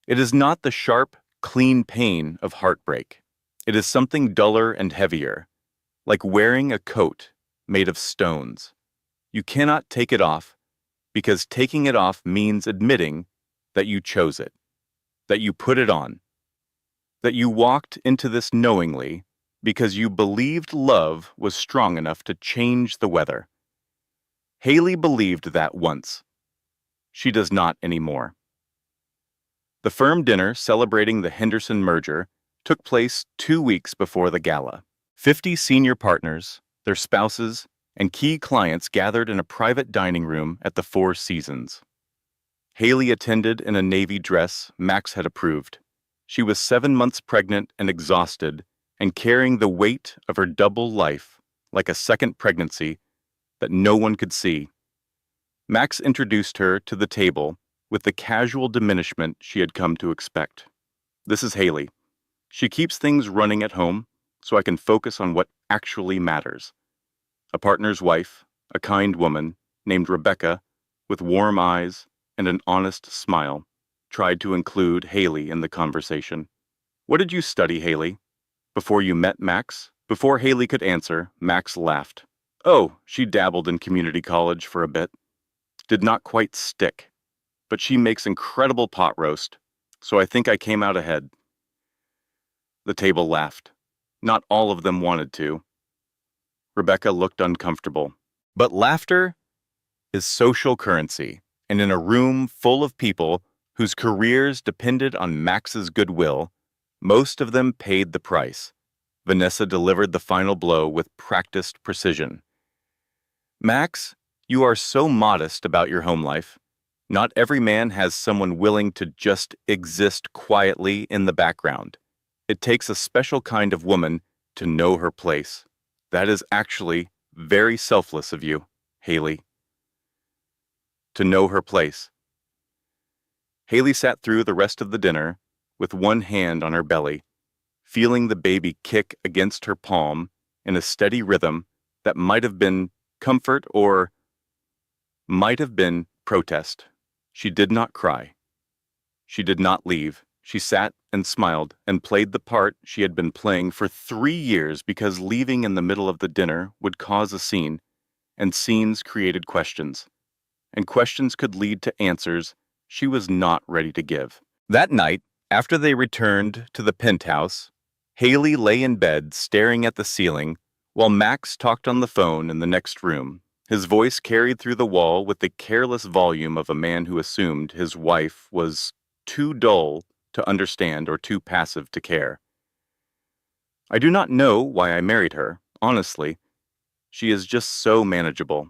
It is not the sharp, clean pain of heartbreak. It is something duller and heavier, like wearing a coat made of stones. You cannot take it off, because taking it off means admitting that you chose it, that you put it on, that you walked into this knowingly because you believed love was strong enough to change the weather. Haley believed that once. She does not anymore." The firm dinner celebrating the Henderson merger took place 2 weeks before the gala. 50 senior partners, their spouses, and key clients gathered in a private dining room at the Four Seasons. Haley attended in a navy dress Max had approved. She was 7 months pregnant and exhausted, and carrying the weight of her double life like a second pregnancy that no one could see. Max introduced her to the table with the casual diminishment she had come to expect. "This is Haley. She keeps things running at home so I can focus on what actually matters." A partner's wife, a kind woman named Rebecca, with warm eyes and an honest smile, tried to include Haley in the conversation. "What did you study, Haley? Before you met Max?" Before Haley could answer, Max laughed. "Oh, she dabbled in community college for a bit. Did not quite stick. But she makes incredible pot roast, so I think I came out ahead." The table laughed. Not all of them wanted to. Rebecca looked uncomfortable. But laughter is social currency, and in a room full of people whose careers depended on Max's goodwill, most of them paid the price. Vanessa delivered the final blow with practiced precision. "Max, you are so modest about your home life. Not every man has someone willing to just exist quietly in the background. It takes a special kind of woman to know her place. That is actually very selfless of you, Haley." To know her place. Haley sat through the rest of the dinner with one hand on her belly, feeling the baby kick against her palm in a steady rhythm that might have been comfort or might have been protest. She did not cry. She did not leave. She sat and smiled and played the part she had been playing for 3 years because leaving in the middle of the dinner would cause a scene, and scenes created questions, and questions could lead to answers she was not ready to give. That night, after they returned to the penthouse, Haley lay in bed staring at the ceiling while Max talked on the phone in the next room. His voice carried through the wall with the careless volume of a man who assumed his wife was too dull to understand or too passive to care. I do not know why I married her, honestly. She is just so manageable,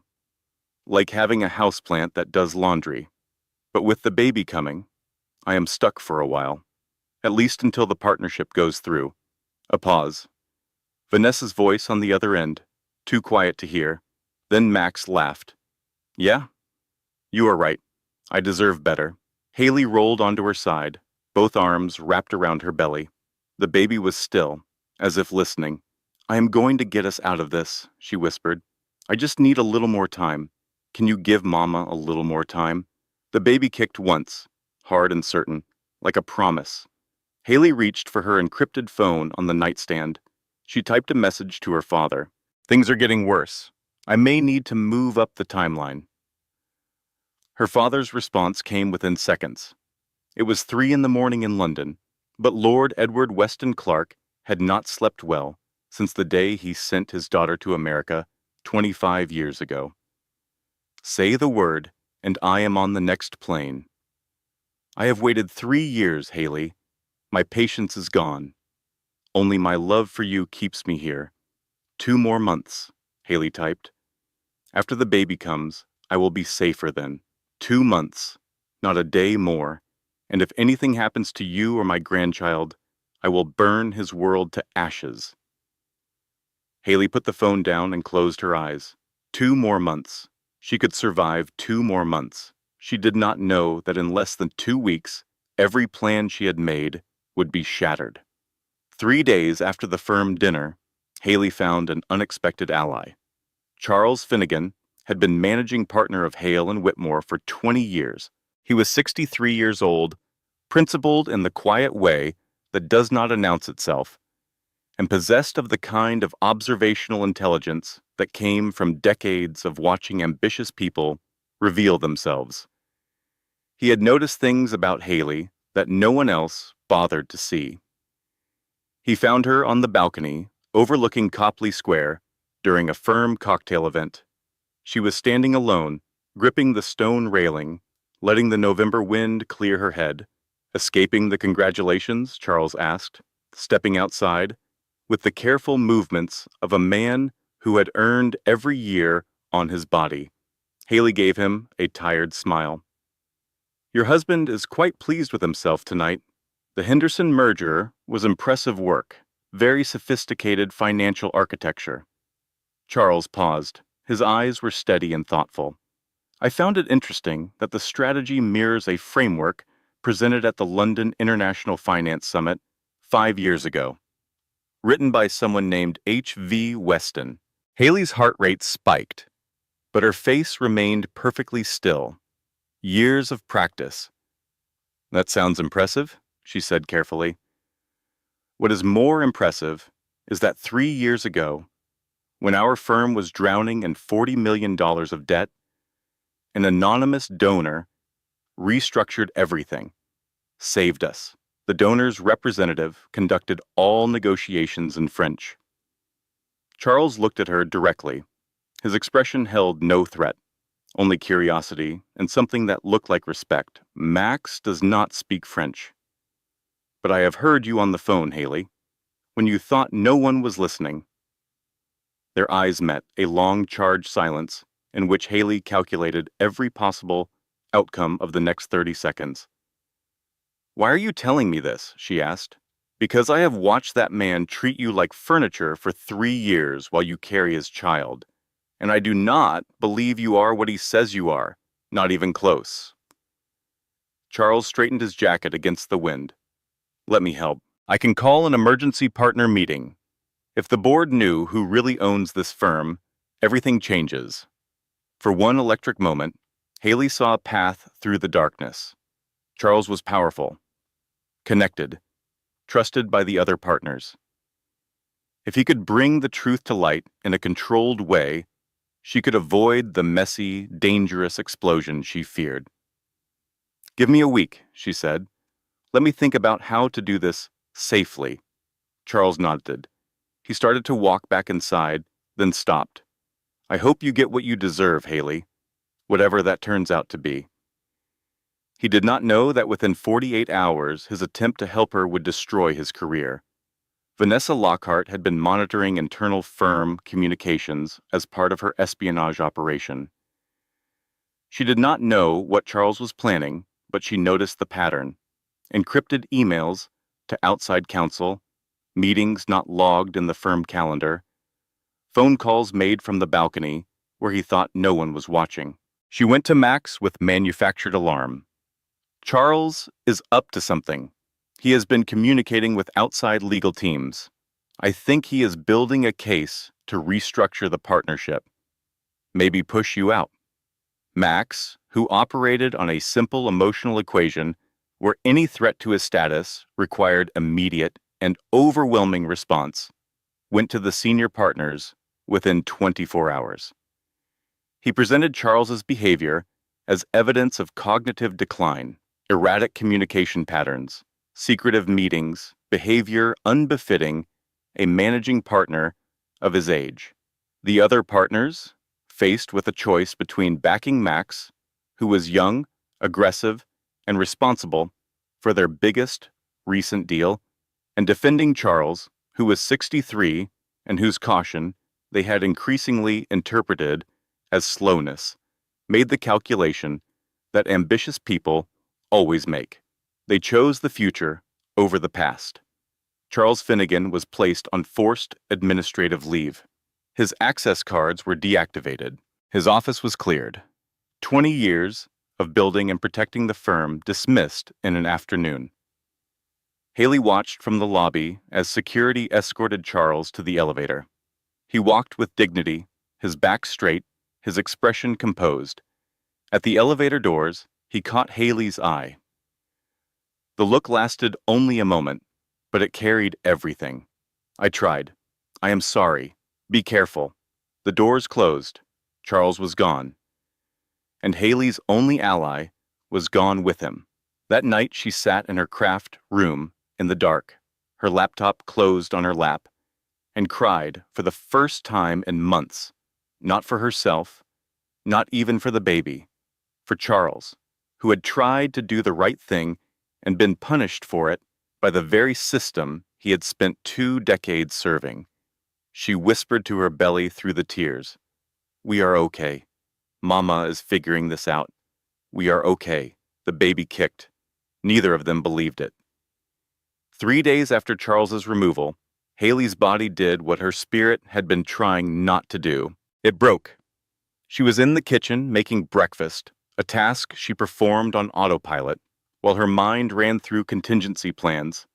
like having a houseplant that does laundry. But with the baby coming, I am stuck for a while, at least until the partnership goes through. A pause. Vanessa's voice on the other end, too quiet to hear. Then Max laughed. Yeah, you are right. I deserve better. Haley rolled onto her side, both arms wrapped around her belly. The baby was still, as if listening. I am going to get us out of this, she whispered. I just need a little more time. Can you give Mama a little more time? The baby kicked once, hard and certain, like a promise. Haley reached for her encrypted phone on the nightstand. She typed a message to her father. Things are getting worse. I may need to move up the timeline. Her father's response came within seconds. It was 3 in the morning in London, but Lord Edward Weston Clark had not slept well since the day he sent his daughter to America 25 years ago. Say the word, and I am on the next plane. I have waited 3 years, Haley. My patience is gone. Only my love for you keeps me here. 2 more months, Haley typed. After the baby comes, I will be safer then. 2 months, not a day more. And if anything happens to you or my grandchild, I will burn his world to ashes. Haley put the phone down and closed her eyes. 2 more months. She could survive 2 more months. She did not know that in less than 2 weeks, every plan she had made would be shattered. 3 days after the firm dinner, Haley found an unexpected ally. Charles Finnegan had been managing partner of Hale and Whitmore for 20 years. He was 63 years old, principled in the quiet way that does not announce itself, and possessed of the kind of observational intelligence that came from decades of watching ambitious people reveal themselves. He had noticed things about Haley that no one else bothered to see. He found her on the balcony overlooking Copley Square during a firm cocktail event. She was standing alone, gripping the stone railing, letting the November wind clear her head. Escaping the congratulations, Charles asked, stepping outside, with the careful movements of a man who had earned every year on his body. Haley gave him a tired smile. Your husband is quite pleased with himself tonight. The Henderson merger was impressive work, very sophisticated financial architecture. Charles paused. His eyes were steady and thoughtful. I found it interesting that the strategy mirrors a framework presented at the London International Finance Summit 5 years ago, written by someone named H.V. Weston. Haley's heart rate spiked, but her face remained perfectly still. Years of practice. That sounds impressive, she said carefully. What is more impressive is that 3 years ago, when our firm was drowning in $40 million of debt, an anonymous donor restructured everything, saved us. The donor's representative conducted all negotiations in French. Charles looked at her directly. His expression held no threat, only curiosity and something that looked like respect. Max does not speak French. But I have heard you on the phone, Haley, when you thought no one was listening. Their eyes met, a long charged silence in which Haley calculated every possible outcome of the next 30 seconds. Why are you telling me this? She asked. Because I have watched that man treat you like furniture for 3 years while you carry his child, and I do not believe you are what he says you are, not even close. Charles straightened his jacket against the wind. Let me help. I can call an emergency partner meeting. If the board knew who really owns this firm, everything changes. For one electric moment, Haley saw a path through the darkness. Charles was powerful, connected, trusted by the other partners. If he could bring the truth to light in a controlled way, she could avoid the messy, dangerous explosion she feared. Give me a week, she said. Let me think about how to do this safely. Charles nodded. He started to walk back inside, then stopped. I hope you get what you deserve, Haley, whatever that turns out to be. He did not know that within 48 hours, his attempt to help her would destroy his career. Vanessa Lockhart had been monitoring internal firm communications as part of her espionage operation. She did not know what Charles was planning, but she noticed the pattern. Encrypted emails to outside counsel, meetings not logged in the firm calendar, phone calls made from the balcony where he thought no one was watching. She went to Max with manufactured alarm. Charles is up to something. He has been communicating with outside legal teams. I think he is building a case to restructure the partnership. Maybe push you out. Max, who operated on a simple emotional equation where any threat to his status required immediate and overwhelming response, went to the senior partners within 24 hours. He presented Charles's behavior as evidence of cognitive decline, erratic communication patterns, secretive meetings, behavior unbefitting a managing partner of his age. The other partners, faced with a choice between backing Max, who was young, aggressive, and responsible for their biggest recent deal, and defending Charles, who was 63 and whose caution they had increasingly interpreted as slowness, made the calculation that ambitious people always make. They chose the future over the past. Charles Finnegan was placed on forced administrative leave. His access cards were deactivated. His office was cleared. 20 years of building and protecting the firm dismissed in an afternoon. Haley watched from the lobby as security escorted Charles to the elevator. He walked with dignity, his back straight, his expression composed. At the elevator doors, he caught Haley's eye. The look lasted only a moment, but it carried everything. I tried. I am sorry. Be careful. The doors closed. Charles was gone. And Haley's only ally was gone with him. That night she sat in her craft room in the dark, her laptop closed on her lap, and cried for the first time in months, not for herself, not even for the baby, for Charles, who had tried to do the right thing and been punished for it by the very system he had spent 2 decades serving. She whispered to her belly through the tears, "We are okay. Mama is figuring this out. We are okay." The baby kicked. Neither of them believed it. 3 days after Charles's removal, Haley's body did what her spirit had been trying not to do. It broke. She was in the kitchen making breakfast, a task she performed on autopilot, while her mind ran through contingency plans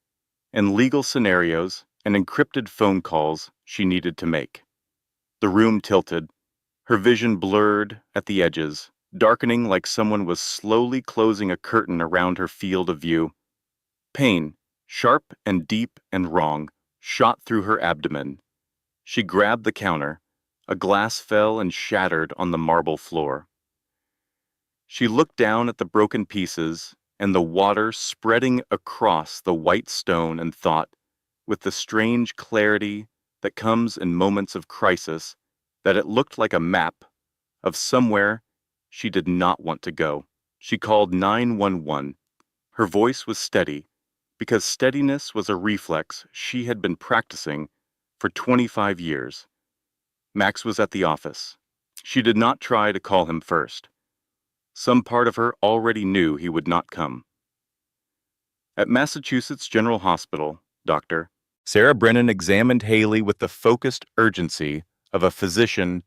and legal scenarios and encrypted phone calls she needed to make. The room tilted, her vision blurred at the edges, darkening like someone was slowly closing a curtain around her field of view. Pain, sharp and deep and wrong, shot through her abdomen. She grabbed the counter. A glass fell and shattered on the marble floor. She looked down at the broken pieces and the water spreading across the white stone and thought, with the strange clarity that comes in moments of crisis, that it looked like a map of somewhere she did not want to go. She called 911. Her voice was steady, because steadiness was a reflex she had been practicing for 25 years. Max was at the office. She did not try to call him first. Some part of her already knew he would not come. At Massachusetts General Hospital, Dr. Sarah Brennan examined Haley with the focused urgency of a physician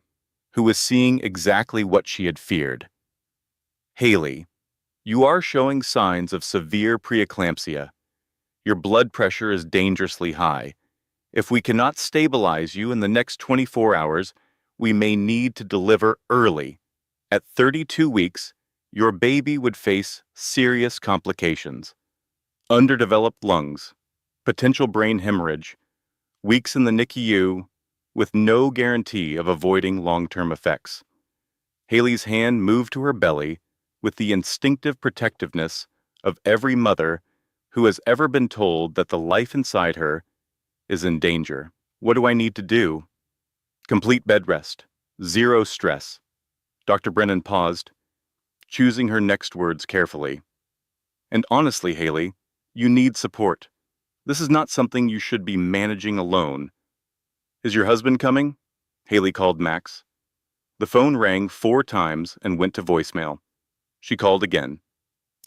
who was seeing exactly what she had feared. "Haley, you are showing signs of severe preeclampsia. Your blood pressure is dangerously high. If we cannot stabilize you in the next 24 hours, we may need to deliver early. At 32 weeks, your baby would face serious complications. Underdeveloped lungs, potential brain hemorrhage, weeks in the NICU, with no guarantee of avoiding long-term effects." Haley's hand moved to her belly with the instinctive protectiveness of every mother who has ever been told that the life inside her is in danger. "What do I need to do?" "Complete bed rest. Zero stress." Dr. Brennan paused, choosing her next words carefully. And honestly, Haley, you need support. This is not something you should be managing alone. Is your husband coming? Haley called Max. The phone rang 4 times and went to voicemail. She called again.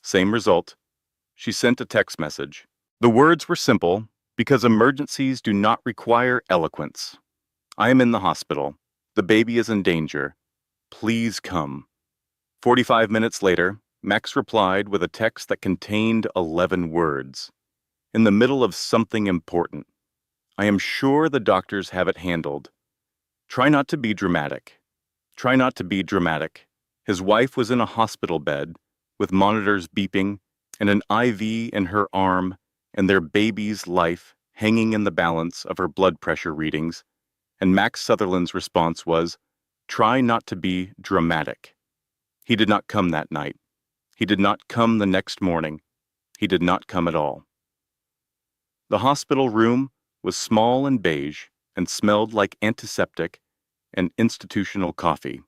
Same result. She sent a text message. The words were simple because emergencies do not require eloquence. I am in the hospital. The baby is in danger. Please come. 45 minutes later, Max replied with a text that contained 11 words. In the middle of something important. I am sure the doctors have it handled. Try not to be dramatic. Try not to be dramatic. His wife was in a hospital bed, with monitors beeping, and an IV in her arm, and their baby's life hanging in the balance of her blood pressure readings, and Max Sutherland's response was, try not to be dramatic. He did not come that night. He did not come the next morning. He did not come at all. The hospital room was small and beige and smelled like antiseptic and institutional coffee.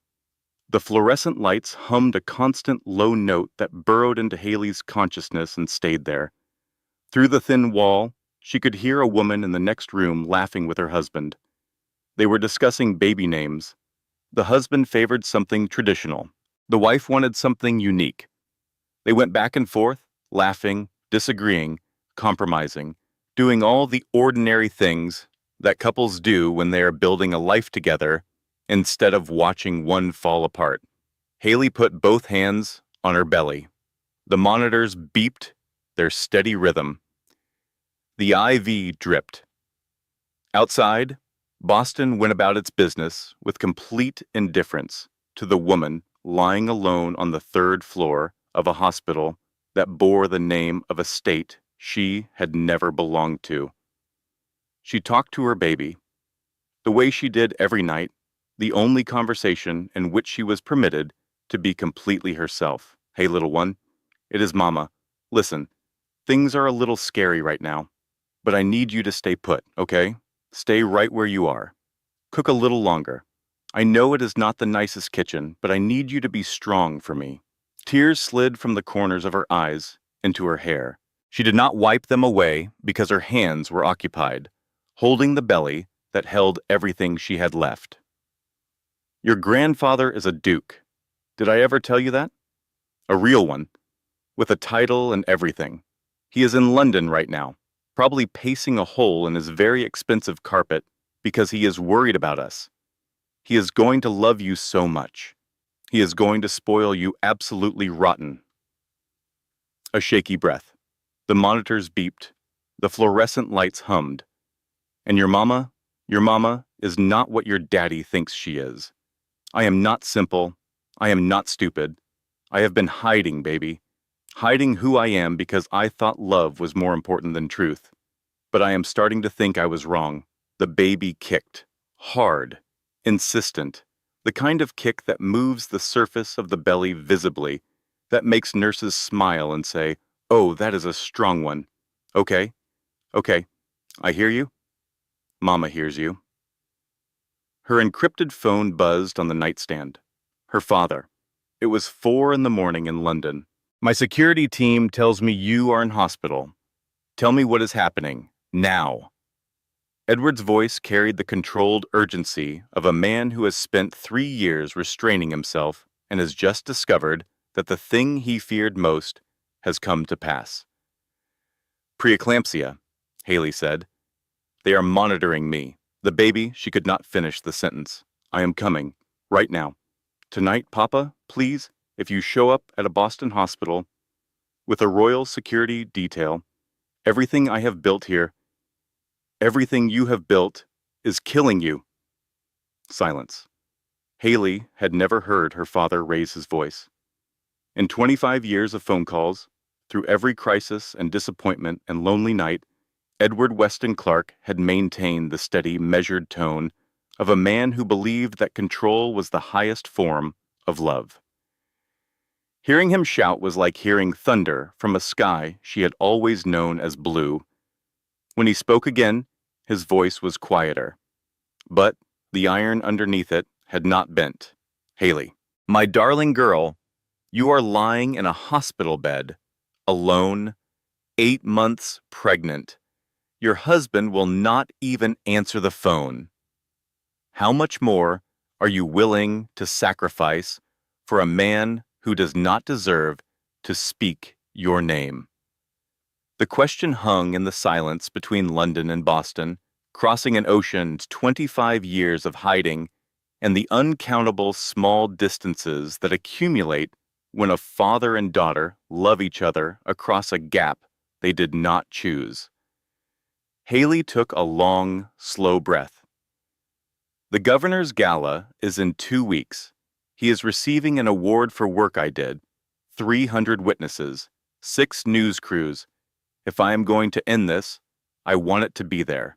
The fluorescent lights hummed a constant low note that burrowed into Haley's consciousness and stayed there. Through the thin wall, she could hear a woman in the next room laughing with her husband. They were discussing baby names. The husband favored something traditional. The wife wanted something unique. They went back and forth, laughing, disagreeing, compromising, doing all the ordinary things that couples do when they are building a life together instead of watching one fall apart. Haley put both hands on her belly. The monitors beeped their steady rhythm. The IV dripped. Outside, Boston went about its business with complete indifference to the woman lying alone on the 3rd floor of a hospital that bore the name of a state she had never belonged to. She talked to her baby, the way she did every night, the only conversation in which she was permitted to be completely herself. Hey, little one, it is Mama. Listen, things are a little scary right now, but I need you to stay put, okay? Stay right where you are. Cook a little longer. I know it is not the nicest kitchen, but I need you to be strong for me. Tears slid from the corners of her eyes into her hair. She did not wipe them away because her hands were occupied, holding the belly that held everything she had left. Your grandfather is a duke. Did I ever tell you that? A real one, with a title and everything. He is in London right now, probably pacing a hole in his very expensive carpet because he is worried about us. He is going to love you so much. He is going to spoil you absolutely rotten. A shaky breath. The monitors beeped. The fluorescent lights hummed. And your mama is not what your daddy thinks she is. I am not simple. I am not stupid. I have been hiding, baby. Hiding who I am because I thought love was more important than truth. But I am starting to think I was wrong. The baby kicked. Hard. Insistent. The kind of kick that moves the surface of the belly visibly, that makes nurses smile and say, "Oh, that is a strong one. Okay, okay, I hear you. Mama hears you." Her encrypted phone buzzed on the nightstand. Her father. It was 4 in the morning in London. My security team tells me you are in hospital. Tell me what is happening, now. Edward's voice carried the controlled urgency of a man who has spent 3 years restraining himself and has just discovered that the thing he feared most has come to pass. Preeclampsia, Haley said. They are monitoring me. The baby, she could not finish the sentence. I am coming, right now. Tonight, Papa, please, if you show up at a Boston hospital with a royal security detail, everything I have built here, everything you have built, is killing you. Silence. Haley had never heard her father raise his voice. In 25 years of phone calls, through every crisis and disappointment and lonely night, Edward Weston Clark had maintained the steady, measured tone of a man who believed that control was the highest form of love. Hearing him shout was like hearing thunder from a sky she had always known as blue. When he spoke again, his voice was quieter. But the iron underneath it had not bent. Haley, my darling girl, you are lying in a hospital bed, alone, 8 months pregnant. Your husband will not even answer the phone. How much more are you willing to sacrifice for a man who does not deserve to speak your name? The question hung in the silence between London and Boston, crossing an ocean's 25 years of hiding and the uncountable small distances that accumulate when a father and daughter love each other across a gap they did not choose. Haley took a long, slow breath. The governor's gala is in 2 weeks. He is receiving an award for work I did, 300 witnesses, 6 news crews. If I am going to end this, I want it to be there,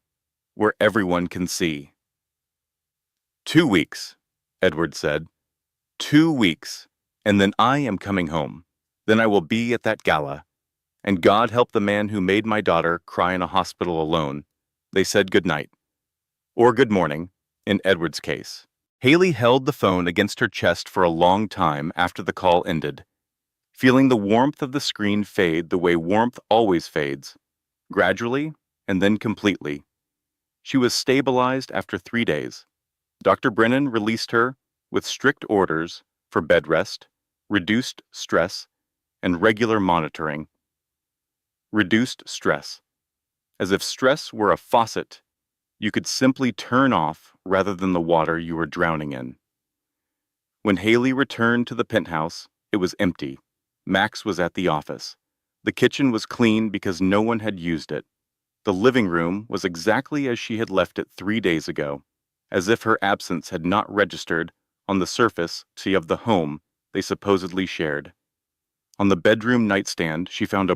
where everyone can see. 2 weeks, Edward said. 2 weeks, and then I am coming home. Then I will be at that gala. And God help the man who made my daughter cry in a hospital alone. They said good night. Or good morning, in Edward's case. Haley held the phone against her chest for a long time after the call ended, feeling the warmth of the screen fade the way warmth always fades, gradually and then completely. She was stabilized after 3 days. Dr. Brennan released her with strict orders for bed rest, reduced stress, and regular monitoring. Reduced stress. As if stress were a faucet you could simply turn off rather than the water you were drowning in. When Haley returned to the penthouse, it was empty. Max was at the office. The kitchen was clean because no one had used it. The living room was exactly as she had left it 3 days ago, as if her absence had not registered on the surface of the home they supposedly shared. On the bedroom nightstand, she found a